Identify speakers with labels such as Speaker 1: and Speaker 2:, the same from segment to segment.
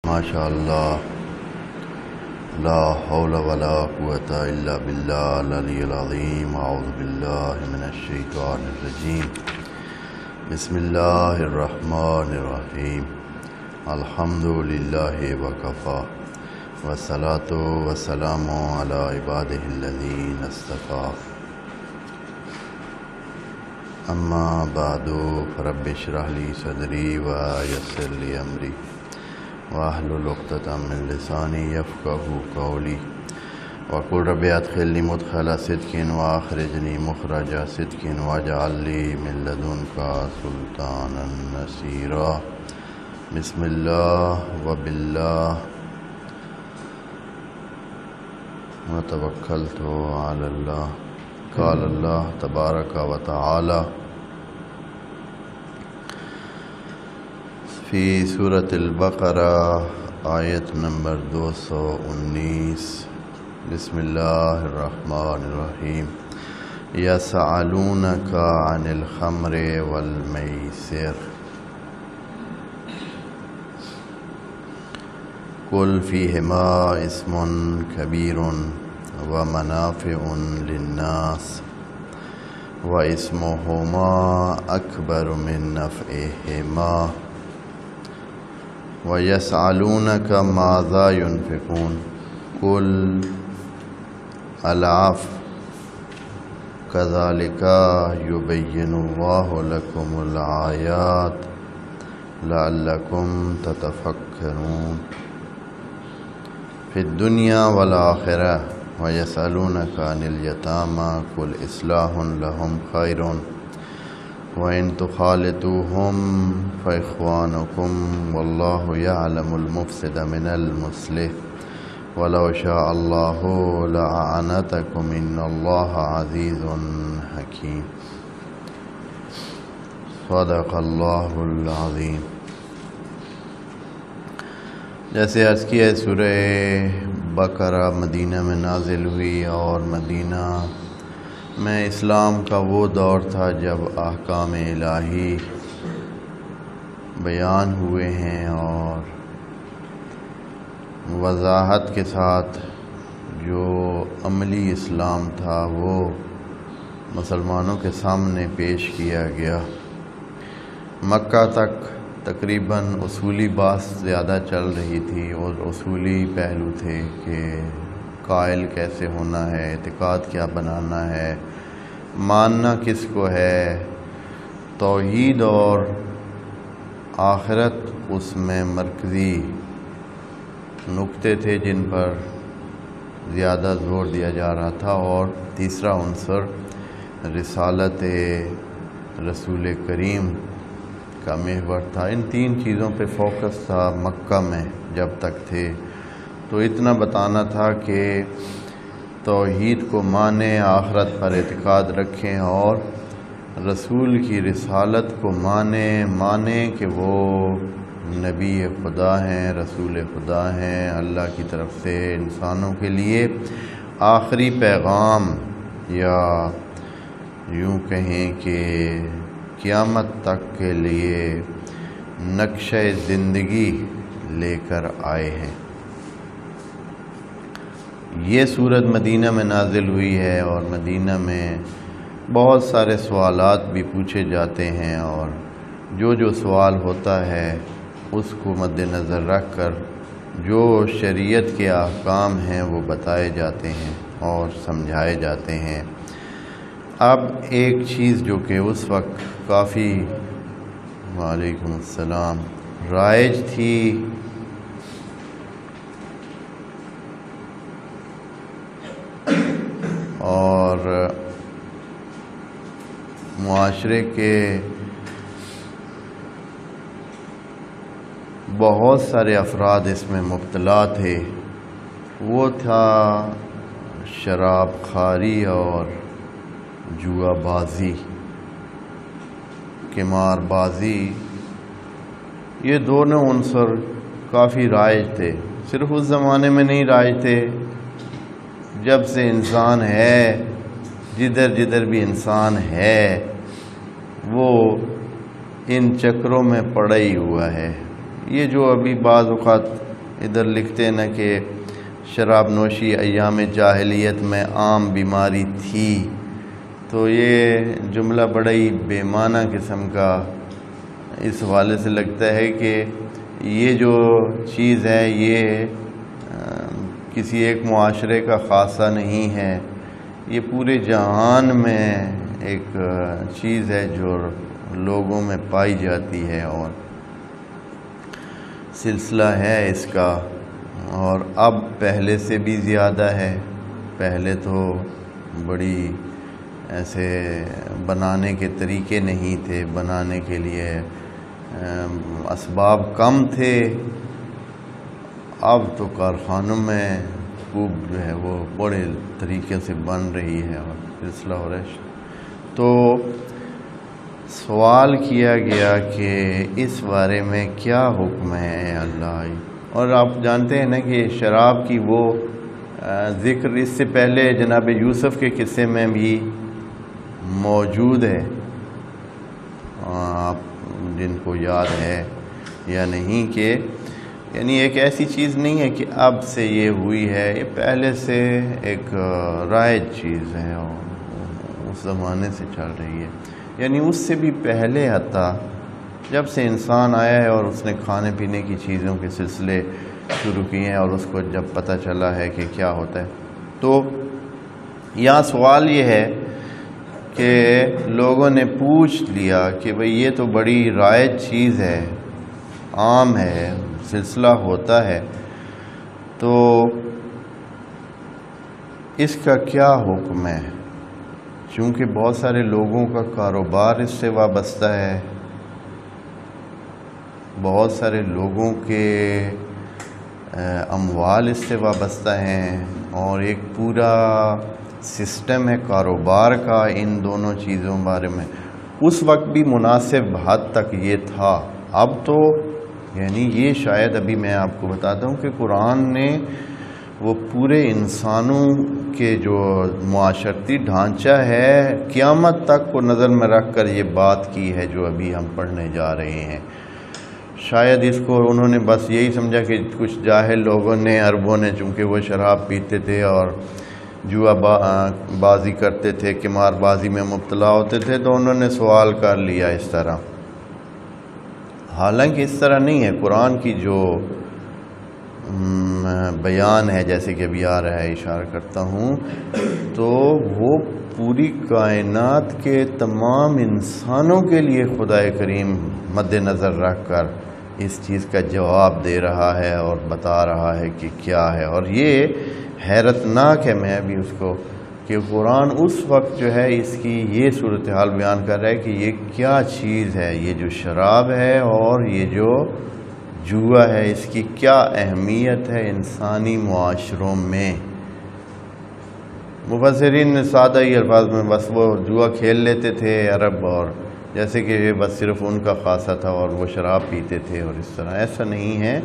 Speaker 1: ماشاء اللہ لا حول ولا قوة الا باللہ العلی العظیم اعوذ باللہ من الشیطان الرجیم بسم اللہ الرحمن الرحیم الحمد للہ وکفی والصلاة والسلام علی عبادہ الذین اصطفی اما بعد فرب اشرح لی صدری ویسر لی امری واحلل عقدۃ من لسانی یفقہوا قولی وقل رب ادخلنی مدخل صدق واخرجنی مخرج صدق واجعل لی من لدنک سلطانا نصیرا بسم اللہ وباللہ وتوکلت علی اللہ قال اللہ تبارک و تعالی فی سورۃ البقرہ آیت نمبر 219 بسم اللہ الرحمن الرحیم یسألونک عن الخمر والمیسر قل فیہما اسم کبیر ومنافع للناس واسمہما اکبر من نفعہما وَيَسْأَلُونَكَ مَاذَا يُنْفِقُونَ قُلْ الْعَفْوَ كَذَلِكَ يُبَيِّنُ اللَّهُ لَكُمُ الْآيَاتِ لَعَلَّكُمْ تَتَفَكَّرُونَ فِي الدُّنْيَا وَالْآخِرَةِ وَيَسْأَلُونَكَ عَنِ الْيَتَامَى قُلْ إِصْلَاحٌ لَهُمْ خَيْرٌ وَإِن تُخَالِطُوهُمْ فَإِخْوَانُكُمْ وَاللَّهُ يَعْلَمُ الْمُفْسِدَ مِنَ الْمُصْلِحِ وَلَوْ شَاءَ اللَّهُ لَأَعَانَتَكُمْ إِنَّ اللَّهَ عَزِيزٌ حَكِيمٌ صدق اللہ العظیم۔ جیسے عرض کیا سورہ بقرہ مدینہ میں نازل ہوئی اور مدینہ میں اسلام کا وہ دور تھا جب احکام الہی بیان ہوئے ہیں اور وضاحت کے ساتھ جو عملی اسلام تھا وہ مسلمانوں کے سامنے پیش کیا گیا۔ مکہ تک تقریباً اصولی بات زیادہ چل رہی تھی اور اصولی پہلو تھے کہ قائل کیسے ہونا ہے، اعتقاد کیا بنانا ہے، ماننا کس کو ہے، توحید اور آخرت اس میں مرکزی نقطے تھے جن پر زیادہ زور دیا جا رہا تھا، اور تیسرا عنصر رسالت رسول کریم کا محور تھا۔ ان تین چیزوں پہ فوکس تھا مکہ میں جب تک تھے۔ تو اتنا بتانا تھا کہ توحید کو مانیں، آخرت پر اعتقاد رکھیں اور رسول کی رسالت کو مانیں کہ وہ نبی خدا ہیں، رسول خدا ہیں، اللہ کی طرف سے انسانوں کے لیے آخری پیغام، یا یوں کہیں کہ قیامت تک کے لیے نقشہ زندگی لے کر آئے ہیں۔ یہ سورت مدینہ میں نازل ہوئی ہے اور مدینہ میں بہت سارے سوالات بھی پوچھے جاتے ہیں، اور جو سوال ہوتا ہے اس کو مد نظر رکھ کر جو شریعت کے احکام ہیں وہ بتائے جاتے ہیں اور سمجھائے جاتے ہیں۔ اب ایک چیز جو کہ اس وقت کافی وعلیکم السلام رائج تھی، اور معاشرے کے بہت سارے افراد اس میں مبتلا تھے، وہ تھا شراب خواری اور جوا بازی، قمار بازی۔ یہ دونوں عنصر کافی رائج تھے، صرف اس زمانے میں نہیں رائج تھے، جب سے انسان ہے، جدھر جدھر بھی انسان ہے وہ ان چکروں میں پڑا ہی ہوا ہے۔ یہ جو ابھی بعض اوقات ادھر لکھتے ہیں نا کہ شراب نوشی ایام جاہلیت میں عام بیماری تھی، تو یہ جملہ بڑا ہی بے معنی قسم کا اس حوالے سے لگتا ہے کہ یہ جو چیز ہے یہ کسی ایک معاشرے کا خاصہ نہیں ہے، یہ پورے جہان میں ایک چیز ہے جو لوگوں میں پائی جاتی ہے اور سلسلہ ہے اس کا، اور اب پہلے سے بھی زیادہ ہے۔ پہلے تو بڑی ایسے بنانے کے طریقے نہیں تھے، بنانے کے لیے اسباب کم تھے، اب تو کارخانوں میں خوب جو ہے وہ بڑے طریقے سے بن رہی ہے اور سلسلہ ہو رہا ہے۔ تو سوال کیا گیا کہ اس بارے میں کیا حکم ہے اللہ، اور آپ جانتے ہیں نا کہ شراب کی وہ ذکر اس سے پہلے جناب یوسف کے قصے میں بھی موجود ہے، آپ جن کو یاد ہے یا نہیں، کہ یعنی ایک ایسی چیز نہیں ہے کہ اب سے یہ ہوئی ہے، یہ پہلے سے ایک رائج چیز ہے اور اس زمانے سے چل رہی ہے، یعنی اس سے بھی پہلے حتیٰ جب سے انسان آیا ہے اور اس نے کھانے پینے کی چیزوں کے سلسلے شروع کیے ہیں اور اس کو جب پتہ چلا ہے کہ کیا ہوتا ہے، تو یہاں سوال یہ ہے کہ لوگوں نے پوچھ لیا کہ بھئی یہ تو بڑی رائج چیز ہے، عام ہے، سلسلہ ہوتا ہے، تو اس کا کیا حکم ہے؟ چونکہ بہت سارے لوگوں کا کاروبار اس سے وابستہ ہے، بہت سارے لوگوں کے اموال اس سے وابستہ ہیں، اور ایک پورا سسٹم ہے کاروبار کا ان دونوں چیزوں بارے میں۔ اس وقت بھی مناسب حد تک یہ تھا، اب تو یعنی یہ شاید ابھی میں آپ کو بتاتا ہوں کہ قرآن نے وہ پورے انسانوں کے جو معاشرتی ڈھانچہ ہے قیامت تک کو نظر میں رکھ کر یہ بات کی ہے جو ابھی ہم پڑھنے جا رہے ہیں۔ شاید اس کو انہوں نے بس یہی سمجھا کہ کچھ جاہل لوگوں نے، عربوں نے، چونکہ وہ شراب پیتے تھے اور جوا بازی کرتے تھے، قمار بازی میں مبتلا ہوتے تھے، تو انہوں نے سوال کر لیا اس طرح۔ حالانکہ اس طرح نہیں ہے، قرآن کی جو بیان ہے جیسے کہ ابھی آ رہا ہے، اشارہ کرتا ہوں، تو وہ پوری کائنات کے تمام انسانوں کے لیے خدا کریم مد نظر رکھ کر اس چیز کا جواب دے رہا ہے اور بتا رہا ہے کہ کیا ہے، اور یہ حیرت ناک ہے، میں بھی اس کو کہ قرآن اس وقت جو ہے اس کی یہ صورتحال بیان کر رہا ہے کہ یہ کیا چیز ہے، یہ جو شراب ہے اور یہ جو جوا ہے، اس کی کیا اہمیت ہے انسانی معاشروں میں۔ مفسرین نے سادہ ہی الفاظ میں بس وہ جوا کھیل لیتے تھے عرب، اور جیسے کہ یہ بس صرف ان کا خاصہ تھا اور وہ شراب پیتے تھے، اور اس طرح ایسا نہیں ہے،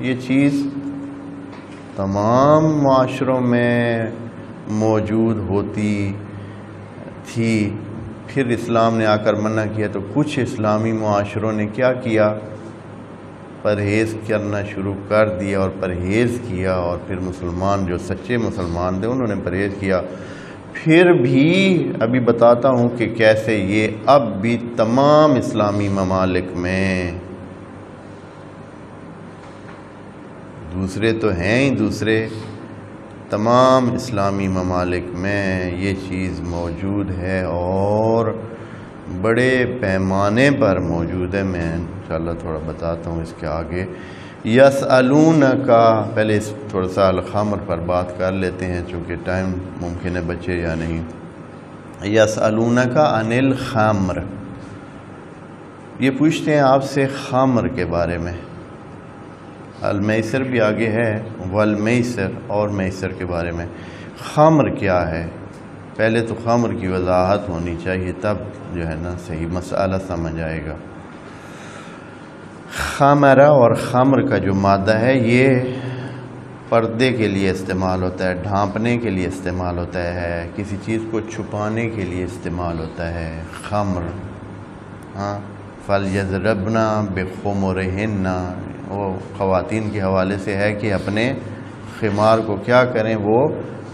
Speaker 1: یہ چیز تمام معاشروں میں موجود ہوتی تھی۔ پھر اسلام نے آ کر منع کیا تو کچھ اسلامی معاشروں نے کیا کیا، پرہیز کرنا شروع کر دیا اور پرہیز کیا، اور پھر مسلمان جو سچے مسلمان تھے انہوں نے پرہیز کیا۔ پھر بھی ابھی بتاتا ہوں کہ کیسے یہ اب بھی تمام اسلامی ممالک میں، دوسرے تو ہیں ہی، دوسرے تمام اسلامی ممالک میں یہ چیز موجود ہے اور بڑے پیمانے پر موجود ہے۔ میں انشاءاللہ تھوڑا بتاتا ہوں اس کے آگے۔ یسألونک، پہلے اس تھوڑا سا الخمر پر بات کر لیتے ہیں چونکہ ٹائم ممکن ہے بچے یا نہیں۔ یسألونک عن الخمر، یہ پوچھتے ہیں آپ سے خمر کے بارے میں۔ المیسر بھی آگے ہے، والمیسر، اور میسر کے بارے میں۔ خمر کیا ہے؟ پہلے تو خمر کی وضاحت ہونی چاہیے، تب جو ہے نا صحیح مسئلہ سمجھ آئے گا۔ خمرہ اور خمر کا جو مادہ ہے یہ پردے کے لیے استعمال ہوتا ہے، ڈھانپنے کے لیے استعمال ہوتا ہے، کسی چیز کو چھپانے کے لیے استعمال ہوتا ہے خمر۔ ہاں، فَلْيَضْرِبْنَ بِخُمُرِهِنَّ، وہ خواتین کے حوالے سے ہے کہ اپنے خمار کو کیا کریں، وہ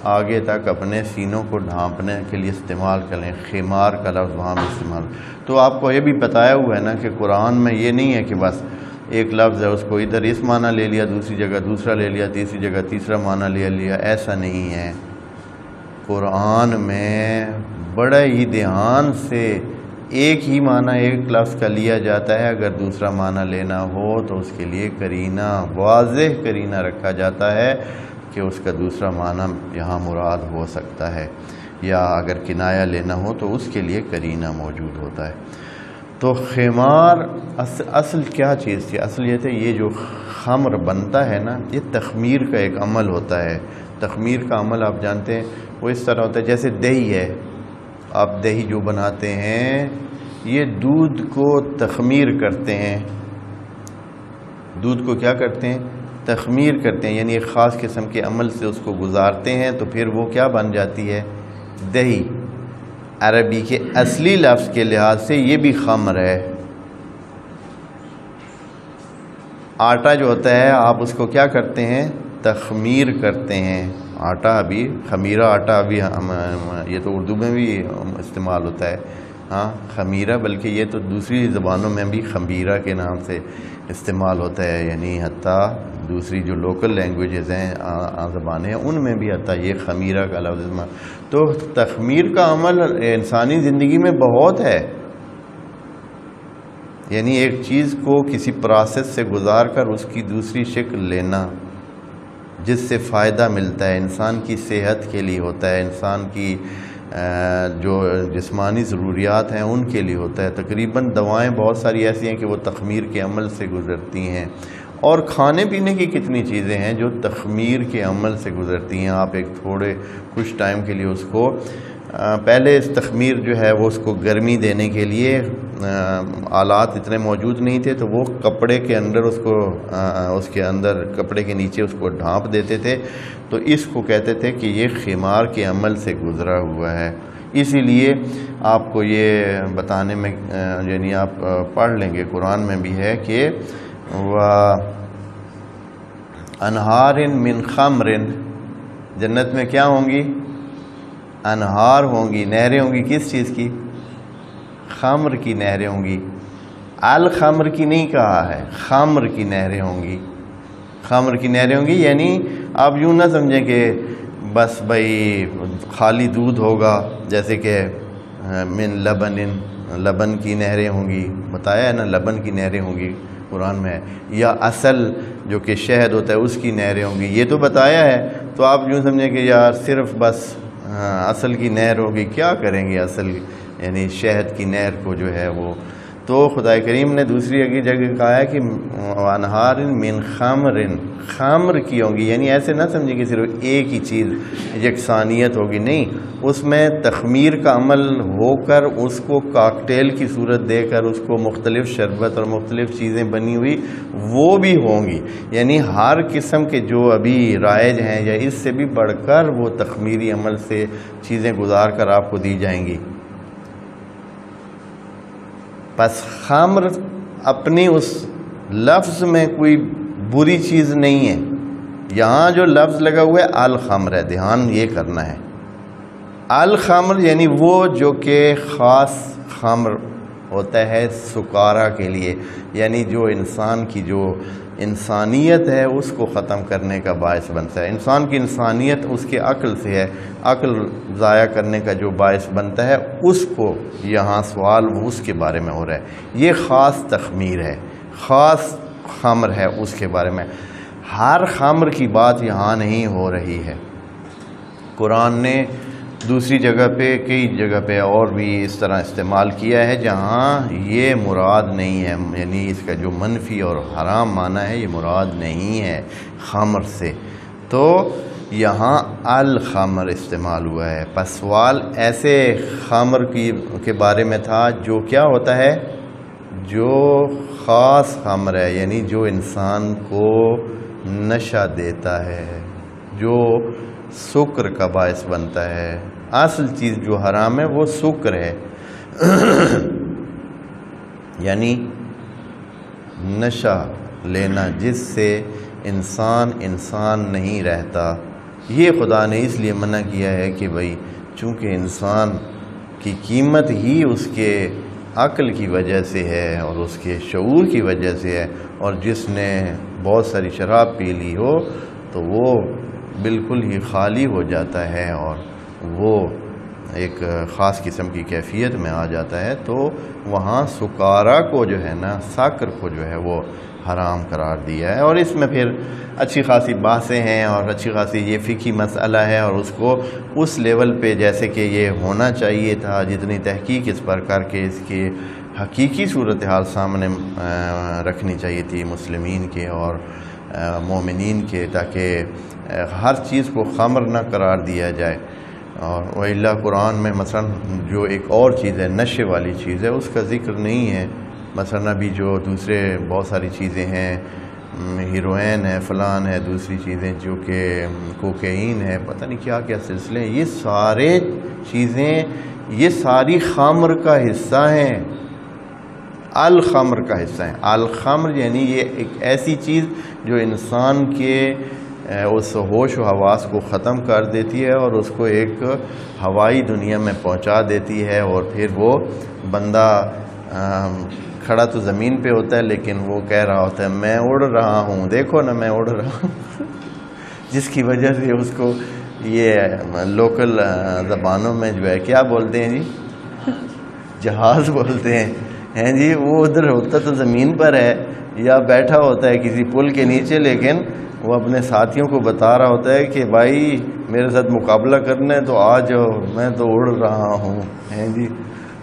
Speaker 1: آگے تک اپنے سینوں کو ڈھانپنے کے لیے استعمال کریں. خمار کا لفظ وہاں بھی استعمال. تو آپ کو یہ بھی بتایا ہوا ہے نا کہ قرآن میں یہ نہیں ہے کہ بس ایک لفظ ہے اس کو ادھر اس معنی لے لیا، دوسری جگہ دوسرا لے لیا، تیسری جگہ تیسرا معنی لے لیا. ایسا نہیں ہے. قرآن میں بڑا ہی دھیان سے ایک ہی معنی ایک لفظ کا لیا جاتا ہے. اگر دوسرا معنی لینا ہو تو اس کے لیے قرینہ، واضح قرینہ رکھا جاتا ہے کہ اس کا دوسرا معنی یہاں مراد ہو سکتا ہے، یا اگر کنایہ لینا ہو تو اس کے لیے قرینہ موجود ہوتا ہے. تو خمار اصل کیا چیز تھی؟ اصل یہ تھے یہ جو خمر بنتا ہے نا، یہ تخمیر کا ایک عمل ہوتا ہے. تخمیر کا عمل آپ جانتے ہیں وہ اس طرح ہوتا ہے جیسے دہی ہے. آپ دہی جو بناتے ہیں یہ دودھ کو تخمیر کرتے ہیں. دودھ کو کیا کرتے ہیں؟ تخمیر کرتے ہیں، یعنی ایک خاص قسم کے عمل سے اس کو گزارتے ہیں تو پھر وہ کیا بن جاتی ہے؟ دہی. عربی کے اصلی لفظ کے لحاظ سے یہ بھی خمر ہے. آٹا جو ہوتا ہے آپ اس کو کیا کرتے ہیں؟ تخمیر کرتے ہیں. آٹا ابھی خمیرہ آٹا ابھی یہ تو اردو میں بھی استعمال ہوتا ہے، ہاں خمیرہ، بلکہ یہ تو دوسری زبانوں میں بھی خمیرہ کے نام سے استعمال ہوتا ہے. یعنی حتیٰ دوسری جو لوکل لینگویجز ہیں زبانیں ہیں ان میں بھی حتیٰ یہ خمیرہ کا لفظ. تو تخمیر کا عمل انسانی زندگی میں بہت ہے. یعنی ایک چیز کو کسی پروسیس سے گزار کر اس کی دوسری شکل لینا جس سے فائدہ ملتا ہے، انسان کی صحت کے لیے ہوتا ہے، انسان کی جو جسمانی ضروریات ہیں ان کے لیے ہوتا ہے. تقریباً دوائیں بہت ساری ایسی ہیں کہ وہ تخمیر کے عمل سے گزرتی ہیں، اور کھانے پینے کی کتنی چیزیں ہیں جو تخمیر کے عمل سے گزرتی ہیں. آپ ایک تھوڑے کچھ ٹائم کے لیے اس کو پہلے اس تخمیر جو ہے وہ اس کو گرمی دینے کے لیے آلات اتنے موجود نہیں تھے، تو وہ کپڑے کے اندر اس کے اندر کپڑے کے نیچے اس کو ڈھانپ دیتے تھے. تو اس کو کہتے تھے کہ یہ خمار کے عمل سے گزرا ہوا ہے. اسی لیے آپ کو یہ بتانے میں یعنی آپ پڑھ لیں گے قرآن میں بھی ہے کہ انہار من خمر، جنت میں کیا ہوں گی؟ انہار ہوں گی، نہریں ہوں گی. کس چیز کی؟ خمر کی نہریں ہوں گی. الخمر کی نہیں کہا ہے، خمر کی نہریں ہوں گی. خمر کی نہریں ہوں گی یعنی آپ یوں نہ سمجھیں کہ بس بھائی خالی دودھ ہوگا، جیسے کہ من لبن کی نہریں ہوں گی. بتایا ہے نا لبن کی نہریں ہوں گی قرآن میں، یا اصل جو کہ شہد ہوتا ہے اس کی نہریں ہوں گی، یہ تو بتایا ہے. تو آپ یوں سمجھیں کہ یار صرف بس اصل کی نہر ہوگی، کیا کریں گے اصل یعنی شہد کی نہر کو جو ہے وہ. تو خدا کریم نے دوسری اگلی جگہ کہا ہے کہ انہار من خمر، خمر کی ہوں گی. یعنی ایسے نہ سمجھیں کہ صرف ایک ہی چیز یکسانیت ہوگی، نہیں، اس میں تخمیر کا عمل ہو کر اس کو کاکٹیل کی صورت دے کر اس کو مختلف شربت اور مختلف چیزیں بنی ہوئی وہ بھی ہوں گی. یعنی ہر قسم کے جو ابھی رائج ہیں یا اس سے بھی بڑھ کر وہ تخمیری عمل سے چیزیں گزار کر آپ کو دی جائیں گی. بس خمر اپنی اس لفظ میں کوئی بری چیز نہیں ہے. یہاں جو لفظ لگا ہوا ہے الخمر ہے، دھیان یہ کرنا ہے. الخمر یعنی وہ جو کہ خاص خمر ہوتا ہے سکارا کے لیے، یعنی جو انسان کی جو انسانیت ہے اس کو ختم کرنے کا باعث بنتا ہے. انسان کی انسانیت اس کے عقل سے ہے، عقل ضائع کرنے کا جو باعث بنتا ہے اس کو یہاں سوال اس کے بارے میں ہو رہا ہے. یہ خاص تخمیر ہے، خاص خمر ہے اس کے بارے میں. ہر خمر کی بات یہاں نہیں ہو رہی ہے. قرآن نے دوسری جگہ پہ کئی جگہ پہ اور بھی اس طرح استعمال کیا ہے جہاں یہ مراد نہیں ہے، یعنی اس کا جو منفی اور حرام معنی ہے یہ مراد نہیں ہے خمر سے. تو یہاں الخمر استعمال ہوا ہے. پس سوال ایسے خمر کے بارے میں تھا جو کیا ہوتا ہے، جو خاص خمر ہے، یعنی جو انسان کو نشہ دیتا ہے، جو سکر کا باعث بنتا ہے. اصل چیز جو حرام ہے وہ سکر ہے. یعنی نشہ لینا جس سے انسان نہیں رہتا، یہ خدا نے اس لیے منع کیا ہے کہ بھئی چونکہ انسان کی قیمت ہی اس کے عقل کی وجہ سے ہے اور اس کے شعور کی وجہ سے ہے، اور جس نے بہت ساری شراب پی لی ہو تو وہ بالکل ہی خالی ہو جاتا ہے اور وہ ایک خاص قسم کی کیفیت میں آ جاتا ہے، تو وہاں سکارا کو جو ہے نا، ساکر کو جو ہے وہ حرام قرار دیا ہے۔ اور اس میں پھر اچھی خاصی بحثیں ہیں اور اچھی خاصی یہ فقہی مسئلہ ہے، اور اس کو اس لیول پہ جیسے کہ یہ ہونا چاہیے تھا، جتنی تحقیق اس پر کر کے اس کی حقیقی صورتحال سامنے رکھنی چاہیے تھی مسلمین کے اور مومنین کے، تاکہ ہر چیز کو خمر نہ قرار دیا جائے۔ اور وَإِلَّا قرآن میں مثلا جو ایک اور چیز ہے، نشے والی چیز ہے، اس کا ذکر نہیں ہے۔ مثلا ابھی جو دوسرے بہت ساری چیزیں ہیں، ہیروئن ہے، فلان ہے، دوسری چیزیں جو کہ کوکین ہے، پتہ نہیں کیا کیا سلسلے ہیں، یہ سارے چیزیں یہ ساری خمر کا حصہ ہیں، الخمر کا حصہ ہیں۔ الخمر یعنی یہ ایک ایسی چیز جو انسان کے اس ہوش و حواس کو ختم کر دیتی ہے اور اس کو ایک ہوائی دنیا میں پہنچا دیتی ہے، اور پھر وہ بندہ کھڑا تو زمین پہ ہوتا ہے لیکن وہ کہہ رہا ہوتا ہے میں اڑ رہا ہوں، دیکھو نا میں اڑ رہا ہوں جس کی وجہ سے اس کو یہ لوکل زبانوں میں جو ہے کیا بولتے ہیں جی، جہاز بولتے ہیں جی، وہ ادھر ہوتا تو زمین پر ہے یا بیٹھا ہوتا ہے کسی پل کے نیچے، لیکن وہ اپنے ساتھیوں کو بتا رہا ہوتا ہے کہ بھائی میرے ساتھ مقابلہ کرنا ہے تو آ جاؤ، میں تو اڑ رہا ہوں، ہیں جی،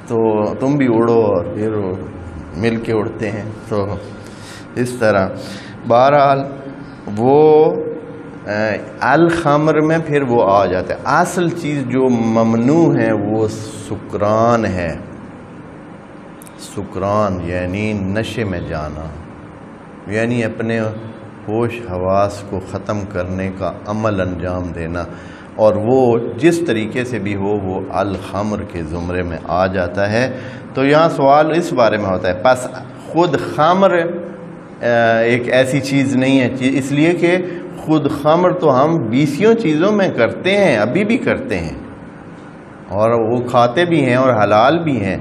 Speaker 1: تو تم بھی اڑو، اور پھر مل کے اڑتے ہیں۔ تو اس طرح بہرحال وہ الخمر میں پھر وہ آ جاتا ہے۔ اصل چیز جو ممنوع ہے وہ سکران ہے، سکران یعنی نشے میں جانا، یعنی اپنے ہوش حواس کو ختم کرنے کا عمل انجام دینا، اور وہ جس طریقے سے بھی ہو وہ الخمر کے زمرے میں آ جاتا ہے۔ تو یہاں سوال اس بارے میں ہوتا ہے، پس خود خمر ایک ایسی چیز نہیں ہے، اس لیے کہ خود خمر تو ہم بیسیوں چیزوں میں کرتے ہیں، ابھی بھی کرتے ہیں، اور وہ کھاتے بھی ہیں اور حلال بھی ہیں۔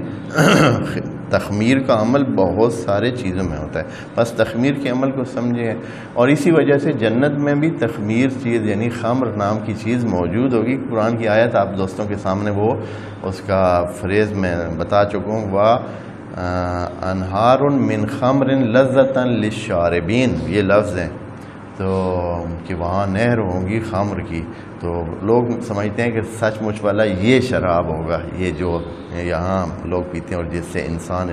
Speaker 1: تخمیر کا عمل بہت سارے چیزوں میں ہوتا ہے، بس تخمیر کے عمل کو سمجھیں، اور اسی وجہ سے جنت میں بھی تخمیر چیز یعنی خمر نام کی چیز موجود ہوگی۔ قرآن کی آیت آپ دوستوں کے سامنے وہ اس کا فریز میں بتا چکا ہوں، وَأَنْهَارٌ مِّنْ خَمْرٍ لَذَّةً لِلشَّارِبِينَ، یہ لفظ ہیں، تو کہ وہاں نہر ہوں گی خمر کی، تو لوگ سمجھتے ہیں کہ سچ مچ والا یہ شراب ہوگا، یہ جو یہاں لوگ پیتے ہیں اور جس سے انسان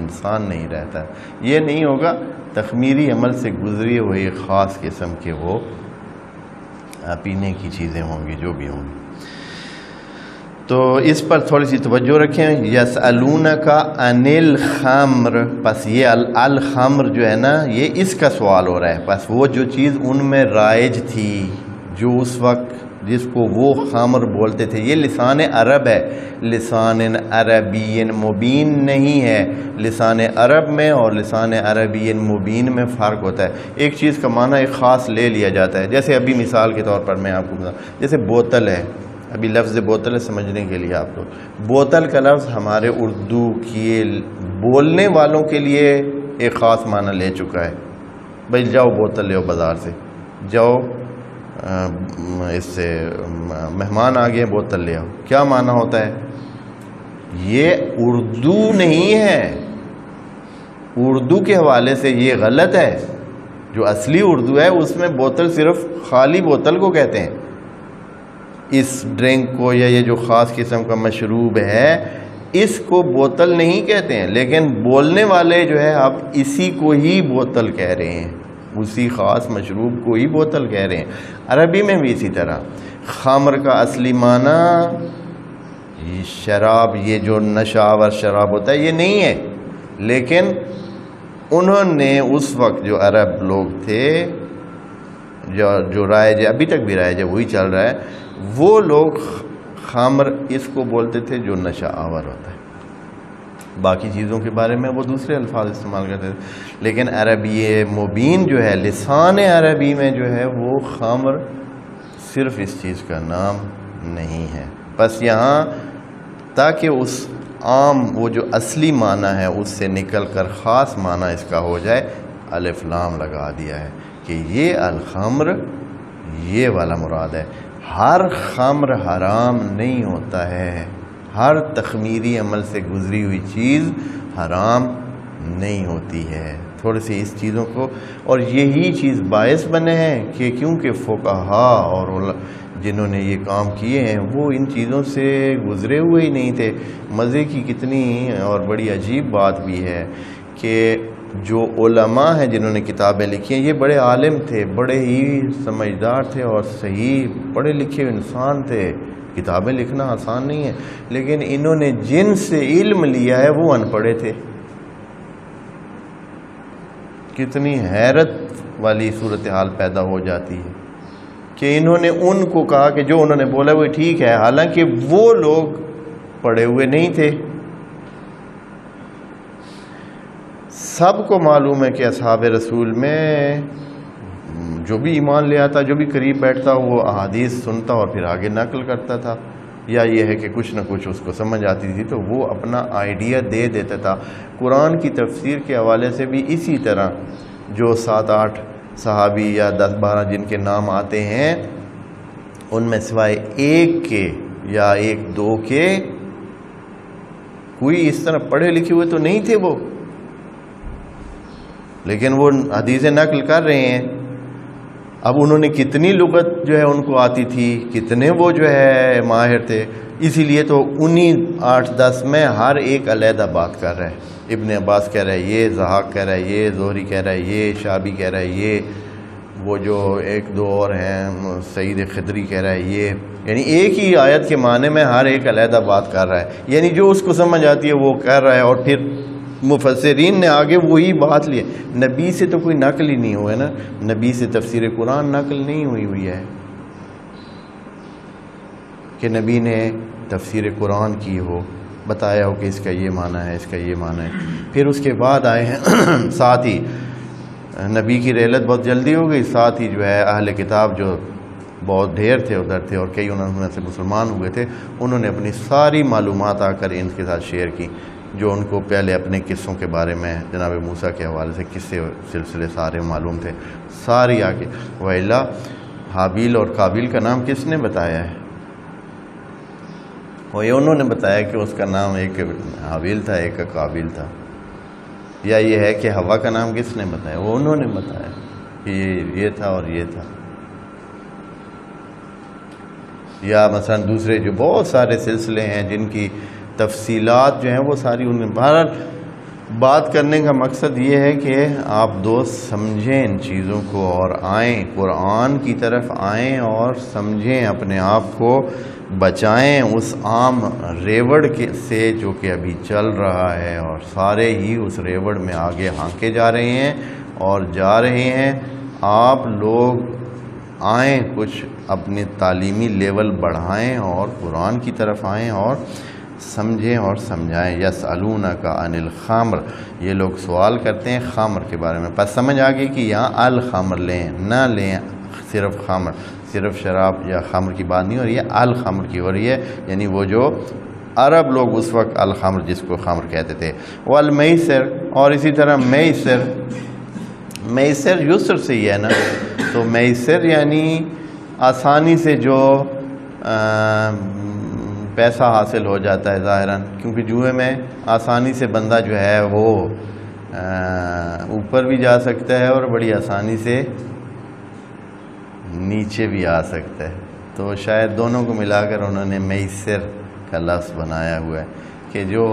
Speaker 1: نہیں رہتا، یہ نہیں ہوگا، تخمیری عمل سے گزری ہوئی خاص قسم کے وہ پینے کی چیزیں ہوں گی جو بھی ہوں گی۔ تو اس پر تھوڑی سی توجہ رکھیں۔ یسألونک عن الخمر، پس یہ الخمر جو ہے نا یہ اس کا سوال ہو رہا ہے، پس وہ جو چیز ان میں رائج تھی، جو اس وقت جس کو وہ خمر بولتے تھے، یہ لسان عرب ہے، لسان عربی مبین نہیں ہے۔ لسان عرب میں اور لسان عربی مبین میں فرق ہوتا ہے، ایک چیز کا معنی ایک خاص لے لیا جاتا ہے، جیسے ابھی مثال کے طور پر میں آپ کو بتاؤں، جیسے بوتل ہے، ابھی لفظ بوتل ہے سمجھنے کے لیے، آپ کو بوتل کا لفظ ہمارے اردو کی بولنے والوں کے لیے ایک خاص معنی لے چکا ہے، بھائی جاؤ بوتل لے بازار سے، جاؤ اس سے مہمان آ گئے بوتل لے آؤ، کیا معنی ہوتا ہے؟ یہ اردو نہیں ہے، اردو کے حوالے سے یہ غلط ہے، جو اصلی اردو ہے اس میں بوتل صرف خالی بوتل کو کہتے ہیں، اس ڈرنک کو یا یہ جو خاص قسم کا مشروب ہے اس کو بوتل نہیں کہتے ہیں، لیکن بولنے والے جو ہے آپ اسی کو ہی بوتل کہہ رہے ہیں، اسی خاص مشروب کو ہی بوتل کہہ رہے ہیں۔ عربی میں بھی اسی طرح خمر کا اصلی معنی شراب، یہ جو نشہ آور شراب ہوتا ہے یہ نہیں ہے، لیکن انہوں نے اس وقت جو عرب لوگ تھے، جو رائج ہے ابھی تک بھی رائج ہے وہی چل رہا ہے، وہ لوگ خمر اس کو بولتے تھے جو نشہ آور ہوتا ہے، باقی چیزوں کے بارے میں وہ دوسرے الفاظ استعمال کرتے تھے، لیکن عربی مبین جو ہے، لسان عربی میں جو ہے وہ خمر صرف اس چیز کا نام نہیں ہے۔ بس یہاں تاکہ اس عام وہ جو اصلی معنی ہے اس سے نکل کر خاص معنی اس کا ہو جائے، الف لام لگا دیا ہے کہ یہ الخمر یہ والا مراد ہے۔ ہر خمر حرام نہیں ہوتا ہے، ہر تخمیری عمل سے گزری ہوئی چیز حرام نہیں ہوتی ہے۔ تھوڑے سے اس چیزوں کو، اور یہی چیز باعث بنے ہیں کہ کیونکہ فقہا اور جنہوں نے یہ کام کیے ہیں وہ ان چیزوں سے گزرے ہوئے ہی نہیں تھے۔ مزے کی کتنی اور بڑی عجیب بات بھی ہے کہ جو علماء ہیں جنہوں نے کتابیں لکھی ہیں، یہ بڑے عالم تھے، بڑے ہی سمجھدار تھے اور صحیح پڑھے لکھے انسان تھے۔ کتابیں لکھنا آسان نہیں ہے، لیکن انہوں نے جن سے علم لیا ہے وہ ان پڑھے تھے۔ کتنی حیرت والی صورتحال پیدا ہو جاتی ہے کہ انہوں نے ان کو کہا کہ جو انہوں نے بولا وہ ٹھیک ہے، حالانکہ وہ لوگ پڑھے ہوئے نہیں تھے۔ سب کو معلوم ہے کہ اصحاب رسول میں جو بھی ایمان لے آتا، جو بھی قریب بیٹھتا، وہ احادیث سنتا اور پھر آگے نقل کرتا تھا، یا یہ ہے کہ کچھ نہ کچھ اس کو سمجھ آتی تھی تو وہ اپنا آئیڈیا دے دیتا تھا۔ قرآن کی تفسیر کے حوالے سے بھی اسی طرح جو 7-8 صحابی یا 10-12 جن کے نام آتے ہیں، ان میں سوائے ایک کے یا 1-2 کے کوئی اس طرح پڑھے لکھے ہوئے تو نہیں تھے وہ، لیکن وہ حدیثیں نقل کر رہے ہیں۔ اب انہوں نے کتنی لغت جو ہے ان کو آتی تھی، کتنے وہ جو ہے ماہر تھے، اسی لیے تو انہی 8-10 میں ہر ایک علیحدہ بات کر رہا ہے۔ ابن عباس کہہ رہا ہے یہ، ضحاک کہہ رہا ہے یہ، زہری کہہ رہا ہے یہ، شعبی کہہ رہا ہے یہ، وہ جو 1-2 اور ہیں سعید خدری کہہ رہا ہے یہ، یعنی ایک ہی آیت کے معنی میں ہر ایک علیحدہ بات کر رہا ہے، یعنی جو اس کو سمجھ آتی ہے وہ کہہ رہا ہے، اور پھر مفسرین نے آگے وہی بات لی۔ نبی سے تو کوئی نقل ہی نہیں ہوا ہے نا، نبی سے تفسیر قرآن نقل نہیں ہوئی ہے کہ نبی نے تفسیر قرآن کی ہو، بتایا ہو کہ اس کا یہ معنی ہے، اس کا یہ معنی ہے۔ پھر اس کے بعد آئے ہیں ساتھ ہی نبی کی رحلت بہت جلدی ہو گئی، ساتھ ہی جو ہے اہل کتاب جو بہت ڈھیر تھے ادھر تھے، اور کئی انہوں میں سے مسلمان ہوئے تھے، انہوں نے اپنی ساری معلومات آ کر ان کے ساتھ شیئر کی، جو ان کو پہلے اپنے قصوں کے بارے میں جناب موسیٰ کے حوالے سے قصے سلسلے سارے معلوم تھے، ساری آ کے۔ وَإِلَّا حابیل اور قابیل کا نام کس نے بتایا ہے؟ وہ انہوں نے بتایا کہ اس کا نام ایک حابیل تھا، ایک کا قابیل تھا، یا یہ ہے کہ ہوا کا نام کس نے بتایا؟ وہ انہوں نے بتایا کہ یہ تھا اور یہ تھا۔ یا مثلا دوسرے جو بہت سارے سلسلے ہیں جن کی تفصیلات جو ہیں وہ ساری انہیں بہرحال بات کرنے کا مقصد یہ ہے کہ آپ دوست سمجھیں ان چیزوں کو اور آئیں قرآن کی طرف آئیں اور سمجھیں، اپنے آپ کو بچائیں اس عام ریوڑ سے جو کہ ابھی چل رہا ہے، اور سارے ہی اس ریوڑ میں آگے ہانکے جا رہے ہیں اور جا رہے ہیں۔ آپ لوگ آئیں، کچھ اپنے تعلیمی لیول بڑھائیں اور قرآن کی طرف آئیں اور سمجھیں اور سمجھائیں۔ یسألونک عن الخمر، یہ لوگ سوال کرتے ہیں خمر کے بارے میں، پس سمجھ آ گئی کہ یہاں الخمر لیں، نہ لیں صرف خمر، صرف شراب یا خمر کی بات نہیں ہو رہی ہے، الخمر کی ہو رہی ہے، یعنی وہ جو عرب لوگ اس وقت الخمر جس کو خمر کہتے تھے۔ والمیسر، اور اسی طرح میسر یسر سے ہی ہے نا، تو میسر یعنی آسانی سے جو پیسہ حاصل ہو جاتا ہے ظاہراً، کیونکہ جوئے میں آسانی سے بندہ جو ہے وہ اوپر بھی جا سکتا ہے اور بڑی آسانی سے نیچے بھی آ سکتا ہے، تو شاید دونوں کو ملا کر انہوں نے میسر کا لفظ بنایا ہوا ہے کہ جو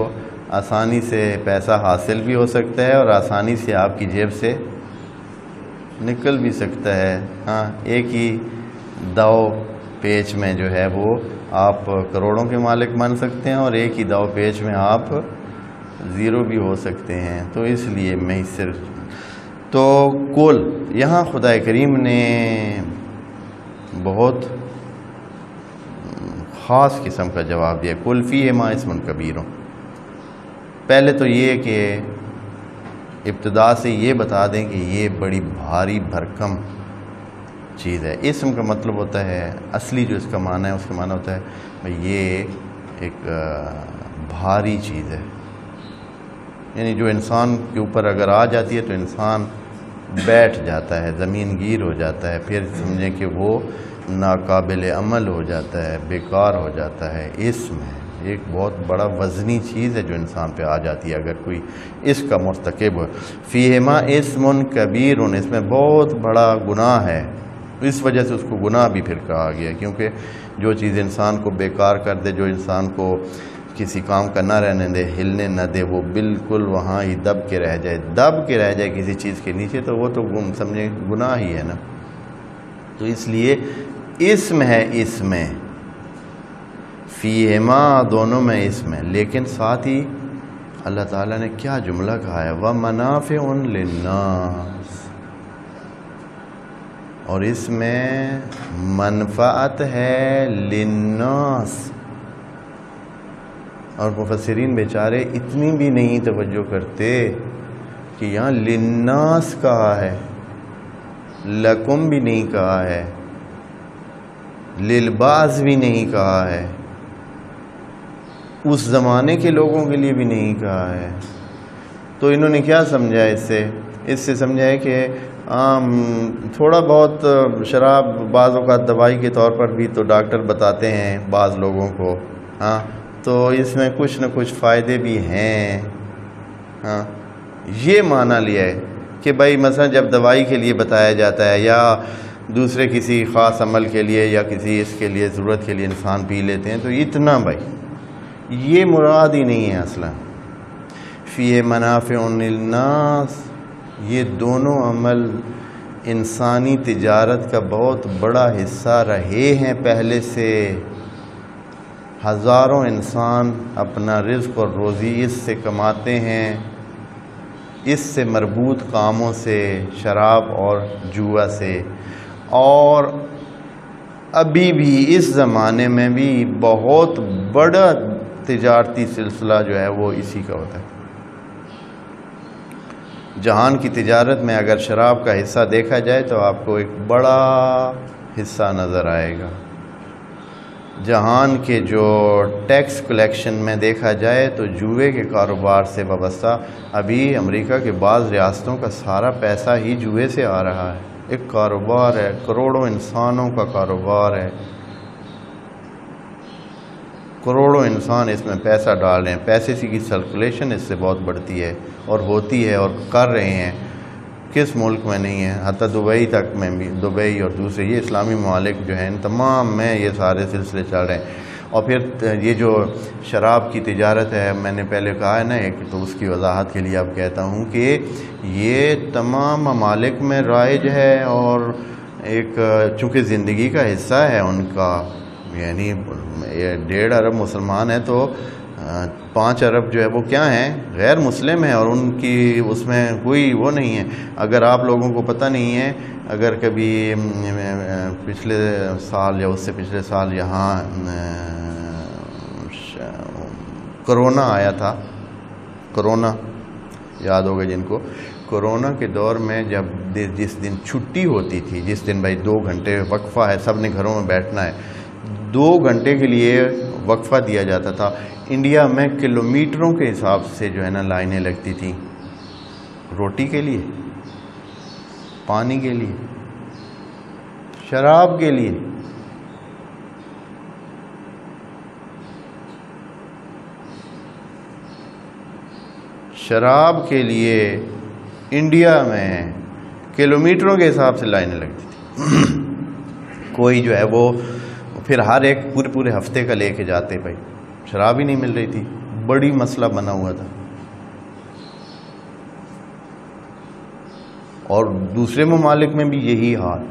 Speaker 1: آسانی سے پیسہ حاصل بھی ہو سکتا ہے اور آسانی سے آپ کی جیب سے نکل بھی سکتا ہے۔ ہاں، ایک ہی داؤ پیچ میں جو ہے وہ آپ کروڑوں کے مالک بن سکتے ہیں، اور ایک ہی داؤ پیچ میں آپ زیرو بھی ہو سکتے ہیں، تو اس لیے میسر۔ تو کل یہاں خدا کریم نے بہت خاص قسم کا جواب دیا، کل فیہما اسم کبیر، پہلے تو یہ کہ ابتدا سے یہ بتا دیں کہ یہ بڑی بھاری بھرکم چیز ہے۔ اسم کا مطلب ہوتا ہے، اصلی جو اس کا معنی ہے اس کا معنی ہوتا ہے بھئی یہ ایک بھاری چیز ہے، یعنی جو انسان کے اوپر اگر آ جاتی ہے تو انسان بیٹھ جاتا ہے، زمین گیر ہو جاتا ہے، پھر سمجھیں کہ وہ ناقابل عمل ہو جاتا ہے، بیکار ہو جاتا ہے۔ اسم ہے، ایک بہت بڑا وزنی چیز ہے جو انسان پہ آ جاتی ہے اگر کوئی اس کا مرتکب ہو۔ فیہما اسم کبیر، اس میں بہت بڑا گناہ ہے، اس وجہ سے اس کو گناہ بھی پھر کہا گیا، کیونکہ جو چیز انسان کو بیکار کر دے، جو انسان کو کسی کام کا نہ رہنے دے، ہلنے نہ دے، وہ بالکل وہاں ہی دب کے رہ جائے کسی چیز کے نیچے، تو وہ تو سمجھیں گناہ ہی ہے نا۔ تو اس لیے اسم ہے، اسم ہے، فیہما دونوں میں اسم ہے، لیکن ساتھ ہی اللہ تعالیٰ نے کیا جملہ کہا ہے، وَمَنَافِعٌ لِلنَّاسِ، اور اس میں منفعت ہے للناس، اور مفسرین بیچارے اتنی بھی نہیں توجہ کرتے کہ یہاں للناس کہا ہے، لکم بھی نہیں کہا ہے، للبعض بھی نہیں کہا ہے، اس زمانے کے لوگوں کے لیے بھی نہیں کہا ہے۔ تو انہوں نے کیا سمجھا اس سے سمجھا ہے کہ تھوڑا بہت شراب بعض اوقات دوائی کے طور پر بھی تو ڈاکٹر بتاتے ہیں بعض لوگوں کو، ہاں تو اس میں کچھ نہ کچھ فائدے بھی ہیں، ہاں یہ معنی لیا ہے کہ بھائی مثلا جب دوائی کے لیے بتایا جاتا ہے یا دوسرے کسی خاص عمل کے لیے یا کسی اس کے لیے ضرورت کے لیے انسان پی لیتے ہیں، تو اتنا بھائی یہ مراد ہی نہیں ہے اصلا۔ فیہ منافع للناس، یہ دونوں عمل انسانی تجارت کا بہت بڑا حصہ رہے ہیں پہلے سے، ہزاروں انسان اپنا رزق اور روزی اس سے کماتے ہیں، اس سے مربوط کاموں سے، شراب اور جوا سے، اور ابھی بھی اس زمانے میں بھی بہت بڑا تجارتی سلسلہ جو ہے وہ اسی کا ہوتا ہے۔ جہان کی تجارت میں اگر شراب کا حصہ دیکھا جائے تو آپ کو ایک بڑا حصہ نظر آئے گا۔ جہان کے جو ٹیکس کلیکشن میں دیکھا جائے تو جوئے کے کاروبار سے وابستہ ابھی امریکہ کے بعض ریاستوں کا سارا پیسہ ہی جوئے سے آ رہا ہے۔ ایک کاروبار ہے، کروڑوں انسانوں کا کاروبار ہے، کروڑوں انسان اس میں پیسہ ڈال رہے ہیں، پیسے کی سرکولیشن اس سے بہت بڑھتی ہے اور ہوتی ہے اور کر رہے ہیں۔ کس ملک میں نہیں ہے، حتیٰ دبئی تک میں بھی، دبئی اور دوسرے یہ اسلامی ممالک جو ہیں ان تمام میں یہ سارے سلسلے چل رہے ہیں۔ اور پھر یہ جو شراب کی تجارت ہے، میں نے پہلے کہا ہے نا ایک، تو اس کی وضاحت کے لیے اب کہتا ہوں کہ یہ تمام ممالک میں رائج ہے، اور ایک چونکہ زندگی کا حصہ ہے ان کا، یعنی 1.5 ارب مسلمان ہیں تو 5 ارب جو ہے وہ کیا ہیں، غیر مسلم ہیں، اور ان کی اس میں کوئی وہ نہیں ہے۔ اگر آپ لوگوں کو پتہ نہیں ہے، اگر کبھی پچھلے سال یا اس سے پچھلے سال یہاں کرونا آیا تھا، کرونا یاد ہوگا جن کو، کرونا کے دور میں جب جس دن چھٹی ہوتی تھی، جس دن بھائی 2 گھنٹے وقفہ ہے، سب نے گھروں میں بیٹھنا ہے، 2 گھنٹے کے لیے وقفہ دیا جاتا تھا، انڈیا میں کلومیٹروں کے حساب سے جو ہے نا لائنیں لگتی تھیں، روٹی کے لیے، پانی کے لیے، شراب کے لیے۔ شراب کے لیے انڈیا میں کلومیٹروں کے حساب سے لائنیں لگتی تھیں۔ کوئی جو ہے وہ پھر ہر ایک پورے ہفتے کا لے کے جاتے، بھائی شراب ہی نہیں مل رہی تھی، بڑی مسئلہ بنا ہوا تھا۔ اور دوسرے ممالک میں بھی یہی حال،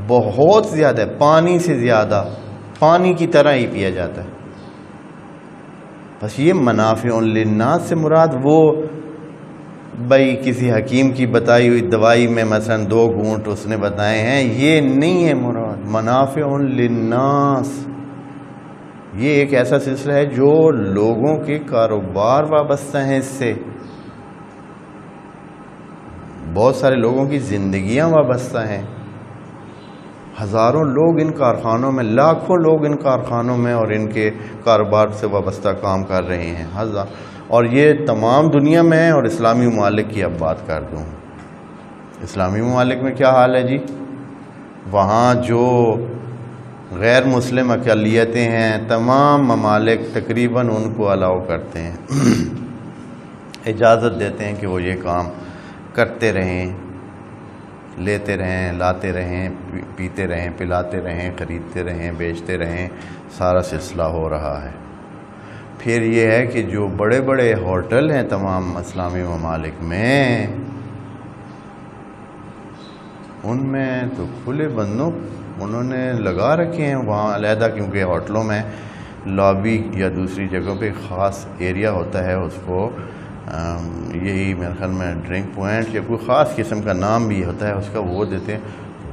Speaker 1: بہت زیادہ، پانی سے زیادہ، پانی کی طرح ہی پیا جاتا ہے۔ بس یہ منافع للناس سے مراد وہ بھائی کسی حکیم کی بتائی ہوئی دوائی میں مثلا 2 گھونٹ اس نے بتائے ہیں، یہ نہیں ہے مراد۔ منافع للناس یہ ایک ایسا سلسلہ ہے جو لوگوں کے کاروبار وابستہ ہیں، اس سے بہت سارے لوگوں کی زندگیاں وابستہ ہیں، ہزاروں لوگ ان کارخانوں میں، لاکھوں لوگ ان کارخانوں میں اور ان کے کاروبار سے وابستہ کام کر رہے ہیں، اور یہ تمام دنیا میں ہے۔ اور اسلامی ممالک کی اب بات کر دوں، اسلامی ممالک میں کیا حال ہے جی؟ وہاں جو غیر مسلم اقلیتیں ہیں، تمام ممالک تقریباً ان کو الاؤ کرتے ہیں، اجازت دیتے ہیں کہ وہ یہ کام کرتے رہیں، لیتے رہیں، لاتے رہیں، پیتے رہیں، پلاتے رہیں، خریدتے رہیں، بیچتے رہیں، سارا سلسلہ ہو رہا ہے۔ پھر یہ ہے کہ جو بڑے بڑے ہوٹل ہیں تمام اسلامی ممالک میں، ان میں تو کھلے بندوں انہوں نے لگا رکھے ہیں وہاں علیحدہ، کیونکہ ہوٹلوں میں لابی یا دوسری جگہوں پہ خاص ایریا ہوتا ہے، اس کو یہی میرے خیال میں ڈرنک پوائنٹ یا کوئی خاص قسم کا نام بھی ہوتا ہے اس کا، وہ دیتے ہیں،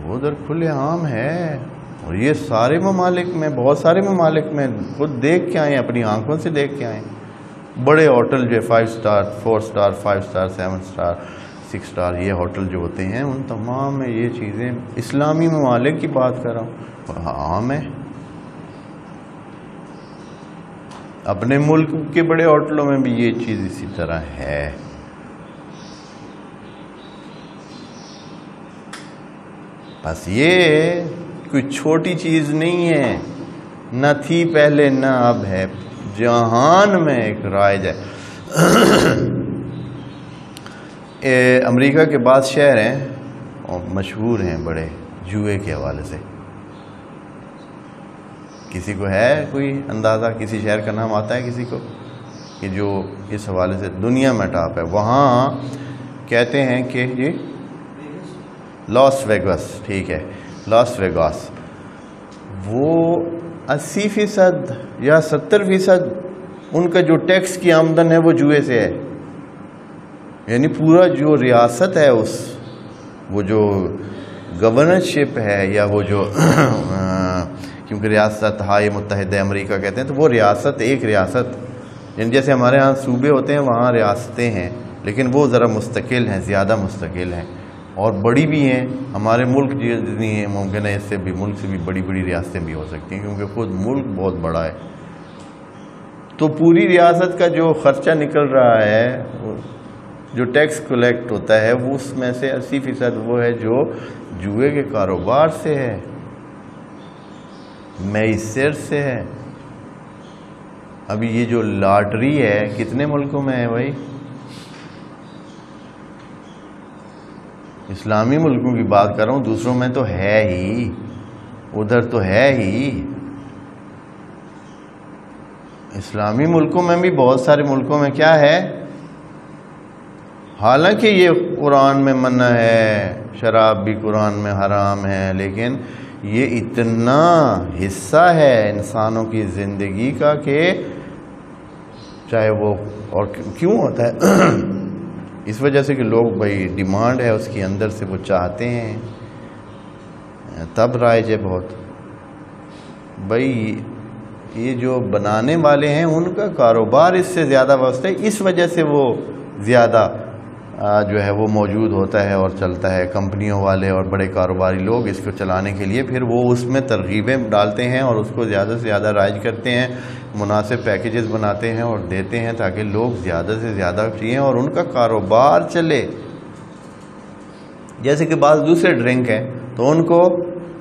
Speaker 1: وہ ادھر کھلے عام ہے۔ اور یہ سارے ممالک میں، بہت سارے ممالک میں خود دیکھ کے آئیں، اپنی آنکھوں سے دیکھ کے آئیں۔ بڑے ہوٹل جو 5 star, 4 star, 5 star, 7 star, 6 star, یہ ہوٹل جو ہوتے ہیں ان تمام میں یہ چیزیں، اسلامی ممالک کی بات کر رہا ہوں، عام ہے۔ اپنے ملک کے بڑے ہوٹلوں میں بھی یہ چیز اسی طرح ہے۔ بس یہ کوئی چھوٹی چیز نہیں ہے، نہ تھی پہلے نہ اب ہے، جہان میں ایک رائج ہے۔ امریکہ کے بعض شہر ہیں اور مشہور ہیں بڑے جوئے کے حوالے سے، کسی کو ہے کوئی اندازہ؟ کسی شہر کا نام آتا ہے کسی کو کہ جو اس حوالے سے دنیا میں ٹاپ ہے؟ وہاں کہتے ہیں کہ یہ لاس ویگس، ٹھیک ہے، لاس ویگاس، وہ 80% یا 70% ان کا جو ٹیکس کی آمدن ہے وہ جوئے سے ہے۔ یعنی پورا جو ریاست ہے، وہ جو گورنرشپ ہے، یا وہ جو کیونکہ ریاست ہائے متحدہ امریکہ کہتے ہیں، تو وہ ریاست، ایک ریاست، یعنی جیسے ہمارے ہاں صوبے ہوتے ہیں وہاں ریاستیں ہیں، لیکن وہ ذرا مستقل ہیں، زیادہ مستقل ہیں اور بڑی بھی ہیں۔ ہمارے ملک جتنی ہیں ممکن ہے اس سے بھی، ملک سے بھی بڑی بڑی ریاستیں بھی ہو سکتی ہیں، کیونکہ خود ملک بہت بڑا ہے۔ تو پوری ریاست کا جو خرچہ نکل رہا ہے، جو ٹیکس کلیکٹ ہوتا ہے، وہ اس میں سے 80% وہ ہے جو جوئے کے کاروبار سے ہے، میسر سے ہے۔ ابھی یہ جو لاٹری ہے کتنے ملکوں میں ہے بھائی؟ اسلامی ملکوں کی بات کر رہا ہوں، دوسروں میں تو ہے ہی، ادھر تو ہے ہی۔ اسلامی ملکوں میں بھی بہت سارے ملکوں میں کیا ہے؟ حالانکہ یہ قرآن میں منع ہے، شراب بھی قرآن میں حرام ہے، لیکن یہ اتنا حصہ ہے انسانوں کی زندگی کا کہ چاہے وہ، اور کیوں ہوتا ہے؟ اس وجہ سے کہ لوگ بھائی ڈیمانڈ ہے اس کی، اندر سے وہ چاہتے ہیں، تب رائج ہے بہت۔ بھائی یہ جو بنانے والے ہیں ان کا کاروبار اس سے زیادہ وابستہ ہے، اس وجہ سے وہ زیادہ جو ہے وہ موجود ہوتا ہے اور چلتا ہے۔ کمپنیوں والے اور بڑے کاروباری لوگ اس کو چلانے کے لیے پھر وہ اس میں ترغیبیں ڈالتے ہیں اور اس کو زیادہ سے زیادہ رائج کرتے ہیں، مناسب پیکیجز بناتے ہیں اور دیتے ہیں تاکہ لوگ زیادہ سے زیادہ چیئیں اور ان کا کاروبار چلے۔ جیسے کہ بعض دوسرے ڈرنک ہیں تو ان کو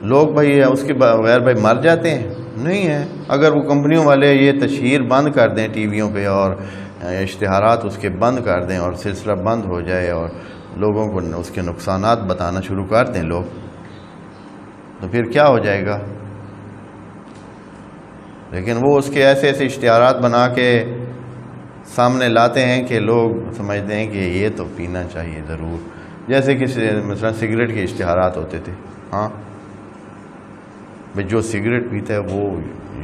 Speaker 1: لوگ بھائی اس کے بغیر بھائی مر جاتے ہیں، نہیں ہے۔ اگر وہ کمپنیوں والے یہ تشہیر بند کر دیں ٹی ویوں پہ اور اشتہارات اس کے بند کر دیں اور سلسلہ بند ہو جائے اور لوگوں کو اس کے نقصانات بتانا شروع کر دیں لوگ، تو پھر کیا ہو جائے گا؟ لیکن وہ اس کے ایسے ایسے اشتہارات بنا کے سامنے لاتے ہیں کہ لوگ سمجھتے ہیں کہ یہ تو پینا چاہیے ضرور۔ جیسے کہ مثلا سگریٹ کے اشتہارات ہوتے تھے، ہاں بھائی جو سگریٹ پیتا ہے وہ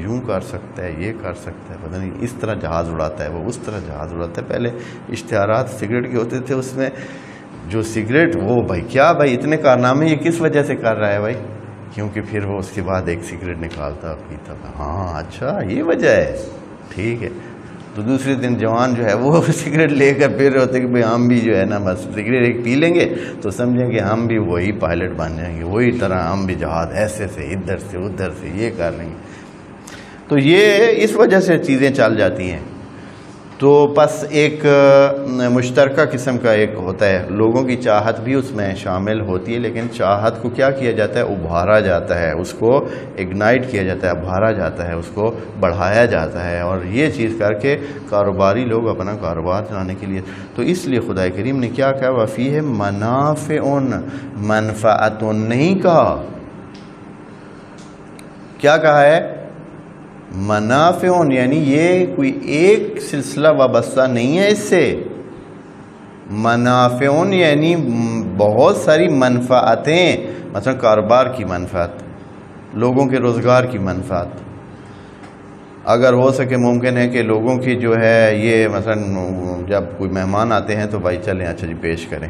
Speaker 1: یوں کر سکتا ہے، یہ کر سکتا ہے، پتہ نہیں اس طرح جہاز اڑاتا ہے، وہ اس طرح جہاز اڑاتا ہے۔ پہلے اشتہارات سگریٹ کے ہوتے تھے، اس میں جو سگریٹ وہ بھائی کیا بھائی اتنے کارنامے یہ کس وجہ سے کر رہا ہے بھائی؟ کیونکہ پھر وہ اس کے بعد ایک سگریٹ نکالتا پیتا تھا. ہاں اچھا یہ وجہ ہے, ٹھیک ہے. تو دوسرے دن جوان جو ہے وہ سگریٹ لے کر پھر ہوتے کہ بھئی ہم بھی جو ہے نا بس سگریٹ ایک پی لیں گے تو سمجھیں کہ ہم بھی وہی پائلٹ بن جائیں گے, وہی طرح ہم بھی جہاز ایسے سے ادھر سے ادھر سے یہ کر لیں گے. تو یہ اس وجہ سے چیزیں چل جاتی ہیں. تو بس ایک مشترکہ قسم کا ایک ہوتا ہے, لوگوں کی چاہت بھی اس میں شامل ہوتی ہے, لیکن چاہت کو کیا کیا جاتا ہے, ابھارا جاتا ہے, اس کو اگنائٹ کیا جاتا ہے, ابھارا جاتا ہے, اس کو بڑھایا جاتا ہے, اور یہ چیز کر کے کاروباری لوگ اپنا کاروبار چلانے کے لیے. تو اس لیے خدا کریم نے کیا کہا, وَفِيهِ مَنَافِعٌ مَنْفَعَةٌ نہیں کہا, کیا کہا ہے, منافع, یعنی یہ کوئی ایک سلسلہ وابستہ نہیں ہے اس سے. منافع یعنی بہت ساری منفعتیں, مثلا کاروبار کی منفعت, لوگوں کے روزگار کی منفعت. اگر ہو سکے ممکن ہے کہ لوگوں کی جو ہے یہ مثلا جب کوئی مہمان آتے ہیں تو بھائی چلیں اچھا جی پیش کریں,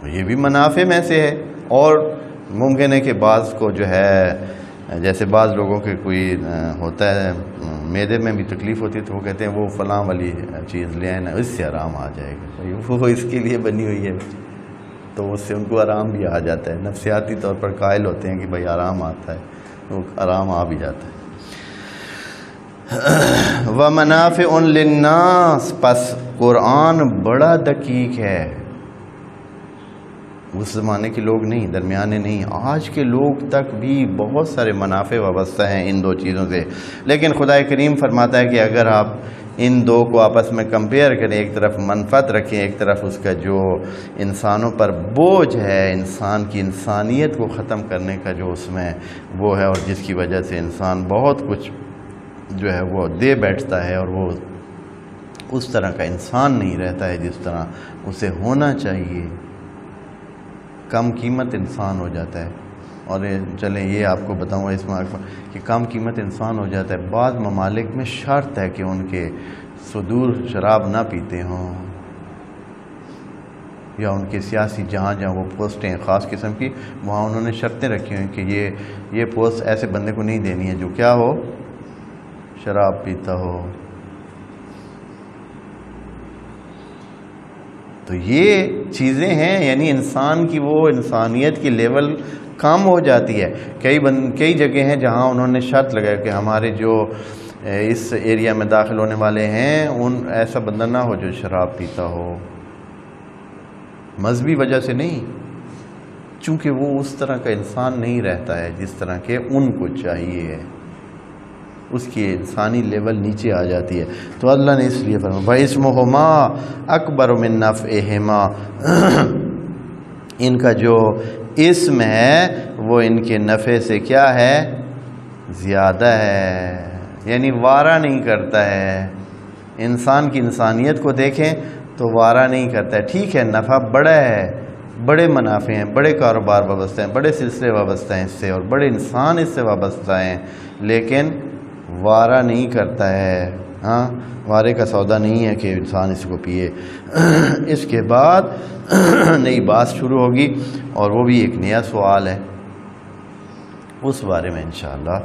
Speaker 1: یہ بھی منافع میں سے ہے. اور ممکن ہے کہ بعض کو جو ہے جیسے بعض لوگوں کے کوئی ہوتا ہے معدے میں بھی تکلیف ہوتی ہے تو وہ کہتے ہیں وہ فلاں والی چیز لے آئیں نا, اس سے آرام آ جائے گا, وہ اس کے لیے بنی ہوئی ہے, تو اس سے ان کو آرام بھی آ جاتا ہے. نفسیاتی طور پر قائل ہوتے ہیں کہ بھائی آرام آتا ہے, تو آرام آ بھی جاتا ہے. وَمَنَافِعٌ لِلنَّاسِ, پس قرآن بڑا دقیق ہے. اس زمانے کے لوگ نہیں, درمیانے نہیں, آج کے لوگ تک بھی بہت سارے منافع وابستہ ہیں ان دو چیزوں سے. لیکن خدا کریم فرماتا ہے کہ اگر آپ ان دو کو آپس میں کمپیئر کریں, ایک طرف منفعت رکھیں, ایک طرف اس کا جو انسانوں پر بوجھ ہے, انسان کی انسانیت کو ختم کرنے کا جو اس میں وہ ہے, اور جس کی وجہ سے انسان بہت کچھ جو ہے وہ دے بیٹھتا ہے, اور وہ اس طرح کا انسان نہیں رہتا ہے جس طرح اسے ہونا چاہیے, کم قیمت انسان ہو جاتا ہے. اور چلیں یہ آپ کو بتاؤں اس میں کہ کم قیمت انسان ہو جاتا ہے. بعض ممالک میں شرط ہے کہ ان کے صدور شراب نہ پیتے ہوں, یا ان کے سیاسی جہاں وہ پوسٹیں ہیں خاص قسم کی, وہاں انہوں نے شرطیں رکھی ہوئی کہ یہ پوسٹ ایسے بندے کو نہیں دینی ہے جو کیا ہو, شراب پیتا ہو. تو یہ چیزیں ہیں, یعنی انسان کی وہ انسانیت کی لیول کم ہو جاتی ہے. کئی جگہ ہیں جہاں انہوں نے شرط لگایا کہ ہمارے جو اس ایریا میں داخل ہونے والے ہیں ایسا بندہ نہ ہو جو شراب پیتا ہو. مذہبی وجہ سے نہیں, چونکہ وہ اس طرح کا انسان نہیں رہتا ہے جس طرح کے ان کو چاہیے, اس کی انسانی لیول نیچے آ جاتی ہے. تو اللہ نے اس لیے فرمایا وَإِسْمُهُمَا أَكْبَرُ مِن نَفْعِهِمَا, ان کا جو اسم ہے وہ ان کے نفع سے کیا ہے, زیادہ ہے, یعنی وارہ نہیں کرتا ہے. انسان کی انسانیت کو دیکھیں تو وارہ نہیں کرتا ہے. ٹھیک ہے نفع بڑا ہے, بڑے منافع ہیں, بڑے کاروبار وابستہ ہیں, بڑے سلسلے وابستہ ہیں اس سے, اور بڑے انسان اس سے وابستہ ہیں, لیکن وارہ نہیں کرتا ہے. ہاں وارے کا سودا نہیں ہے کہ انسان اس کو پیے. اس کے بعد نئی بات شروع ہوگی, اور وہ بھی ایک نیا سوال ہے, اس بارے میں انشاءاللہ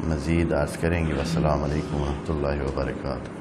Speaker 1: مزید عرض کریں گے. والسلام علیکم ورحمۃ اللہ وبرکاتہ.